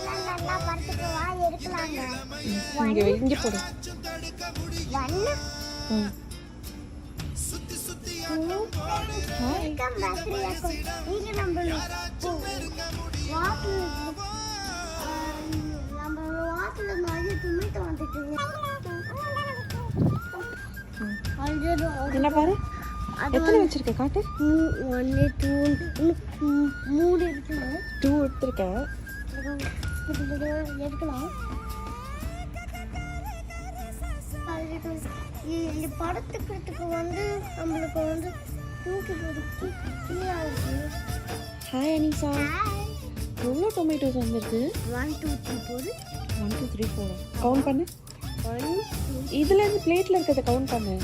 நல்லா படுத்துட்டு வா எடுக்கலாங்க. இங்கே போடு. ஒன்னு ம் வெல்கம் பேக் நீங்க நம்ம வாட்டர் நம்ம வாட்டர்ல நிறைய டொமேட்டோ வந்துட்டு என்ன பாரு, எத்தனை வச்சிருக்க காட்டு. 1 2 3 இருக்கு. 2 எடுத்துருக்கேன். எடுக்கலாம். இந்த படத்துக்கு வந்து நம்மளுக்கு வந்து தூக்கி போட்டு கீழே இருக்கு. ஹாய் அனிஷா, எவ்வளோ டொமேட்டோஸ் வந்துருக்கு? 1 2 3 போடு. 1 2 3 4 கவுண்ட் பண்ணு. 1 2 இதுலேருந்து பிளேட்டில் இருக்கிறத கவுண்ட் பண்ணு.